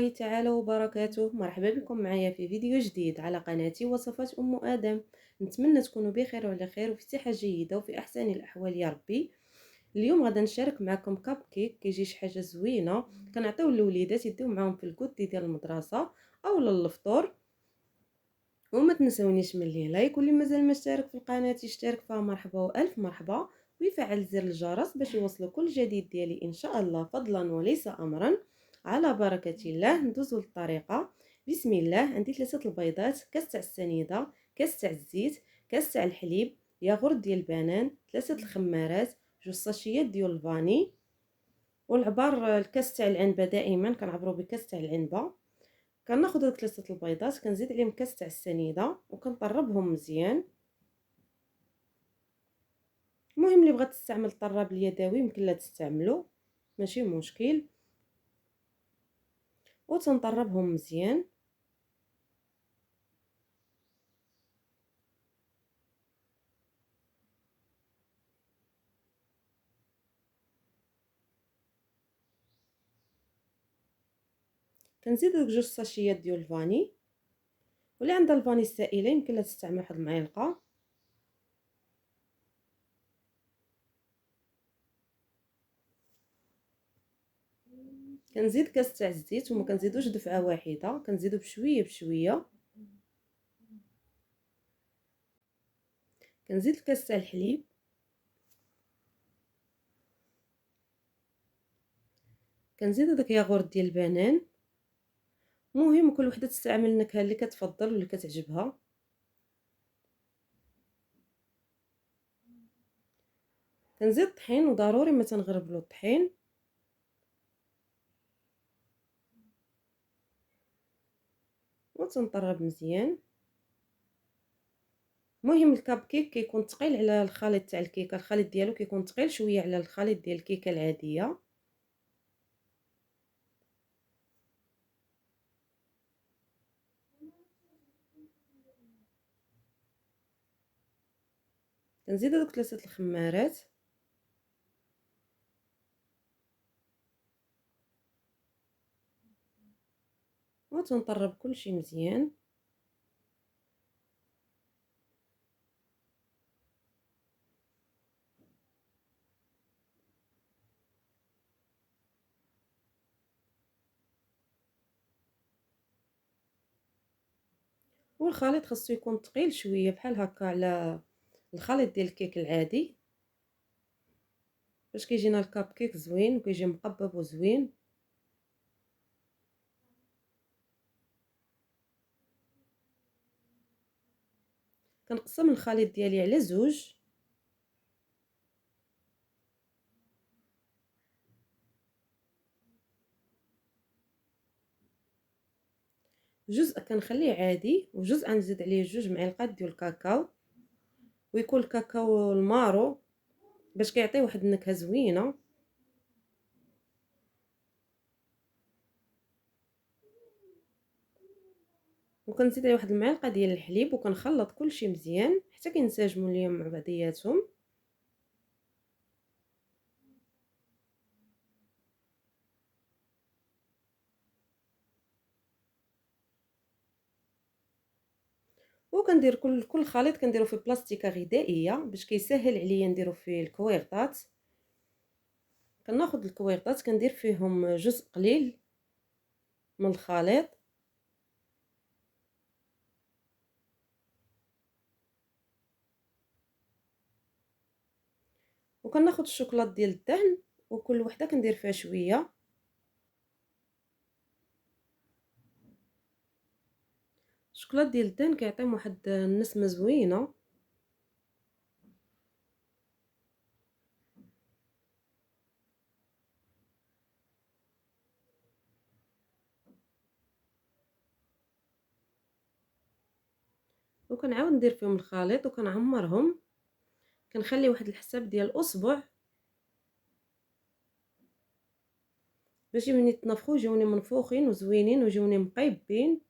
الله تعالى وبركاته. مرحبا بكم معايا في فيديو جديد على قناتي وصفات آدم. نتمنى تكونوا بخير وعلى خير وفي صحة جيدة وفي أحسن الأحوال يا ربي. اليوم غادا نشارك معكم كاب كيك كيجي شي حاجة زوينة كنعطيو الوليدات يديو معاهم في الكوتي ديال المدرسة أو للفطور. وما تنسونيش من لي لايك، واللي مازال ما اشترك في القناة يشترك فيها مرحبا والف مرحبا، ويفعل زر الجرس باش يوصلوا كل جديد ديالي ان شاء الله فضلا وليس امرا. على بركة الله ندوزو للطريقة. بسم الله. عندي 3 البيضات، كاس تاع السنيده، كاس تاع الزيت، كاس تاع الحليب، ياغورت ديال البنان، 3 الخمارات، 2 ساشيات ديال الفاني، والعبار الكاس تاع العنبه دائما كنعبرو بكاس تاع العنبه. كناخذ هاد 3 البيضات كنزيد عليهم كاس تاع السنيده وكنطربهم مزيان. المهم اللي بغات تستعمل الطراب اليدوي يمكن لا تستعملو، ماشي مشكل. وتنطربهم مزيان. كنزيد دوك 2 ساشيات ديال الفاني، واللي عندها الفاني السائله يمكن لا تستعمل واحد المعلقه. كنزيد كاس تاع الزيت وما كنزيدوش دفعه واحده، كنزيدو بشويه بشويه. كنزيد الكاس تاع الحليب، كنزيد داك ياغورت ديال البنان. المهم كل وحده تستعمل النكهه اللي كتفضل واللي كتعجبها. كنزيد الطحين، وضروري ما تنغربلو الطحين. وتنطرب مزيان. المهم الكاب كيك كيكون ثقيل على الخليط تاع الكيكه، الخليط ديالو كيكون ثقيل شويه على الخليط ديال الكيكه العاديه. كنزيد دوك 3 الخمارات، وتنطرب كلشي مزيان. والخليط خاصو يكون ثقيل شويه بحال هكا على الخليط ديال الكيك العادي باش كيجينا الكاب كيك زوين وكيجي مقبب وزوين. كنقسم الخليط ديالي على 2، جزء كنخليه عادي وجزء غنزيد عليه 2 معالق ديال الكاكاو، ويكون الكاكاو المارو باش كيعطي واحد النكهه زوينه. وكنزيد عليه واحد المعلقه ديال الحليب وكنخلط كلشي مزيان حتى كينسجموا ليا مع بعضياتهم. وكندير كل خليط كنديرو في بلاستيكه غذائيه باش كيسهل عليا نديرو فيه الكويغطات. كناخذ الكويغطات كندير فيهم جزء قليل من الخليط، وكناخذ الشوكولات ديال الدهن وكل وحده كندير فيها شويه. الشوكولات ديال الدهن كيعطيهم واحد النسمه زوينه. وكنعاود ندير فيهم الخليط وكنعمرهم. كنخلي واحد الحساب ديال الاصبع باش ملي يتنفخوا يجوني منفوخين وزوينين ويجوني مقيبين.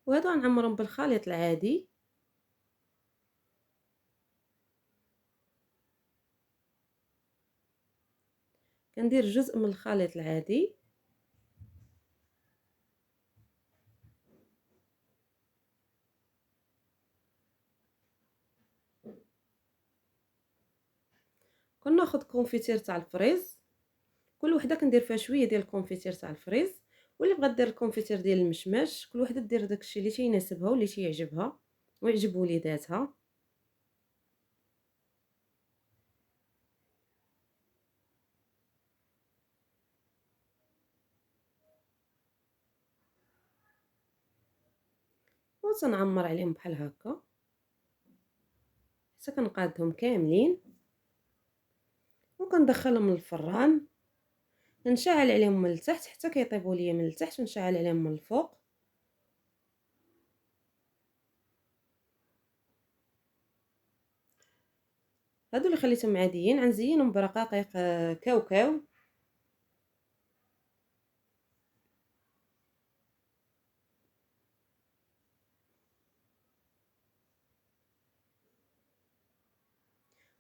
وهذا نعمرهم بالخليط العادي. كندير جزء من الخليط العادي كناخد كونفيتير تاع الفريز، كل وحده كندير فيها شويه ديال الكونفيتير تاع الفريز، واللي بغات دير الكونفيتير ديال المشماش كل وحده دير داكشي اللي تيناسبها واللي تيعجبها ويعجب وليداتها. وتنعمر عليهم بحال هكا حتى كنقادهم كاملين وكندخلهم للفران، نشعل عليهم من التحت حتى كيطيبوا ليا من التحت ونشعل عليهم من الفوق. هادو اللي خليتهم عاديين غنزينهم برقائق كاوكاو.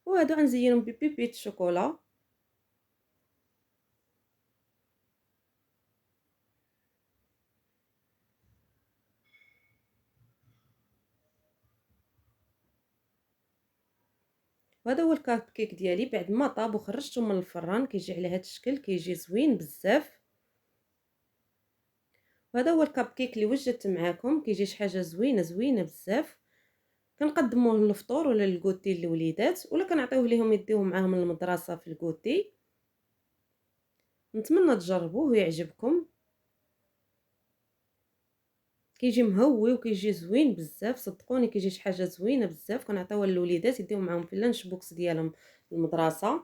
وهادو غنزينهم ببيبيت الشوكولا. وهذا هو الكاب كيك ديالي بعد ما طاب وخرجته من الفران، كيجي على هذا الشكل، كيجي زوين بزاف. وهذا هو الكاب كيك اللي وجدت معاكم، كيجي شي حاجه زوينه بزاف. كنقدموه للفطور ولا للكوتي للوليدات، ولا كنعطيوه ليهم يديوه معاهم للمدرسه في الكوتي. نتمنى تجربوه ويعجبكم. كيجي مهوي وكيجي زوين بزاف، صدقوني كيجي شي حاجه زوينه بزاف. كنعطيوها للوليدات يديو معاهم في اللانش بوكس ديالهم المدرسه.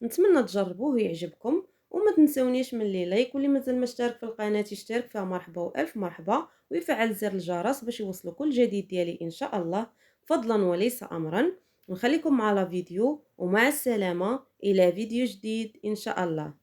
نتمنى تجربوه ويعجبكم، وما تنسونيش من لي لايك، واللي مازال ما اشترك في القناه يشترك فيها مرحبا والف مرحبا، ويفعل زر الجرس باش يوصلوا كل جديد ديالي ان شاء الله، فضلا وليس امرا. نخليكم مع لا فيديو، ومع السلامه الى فيديو جديد ان شاء الله.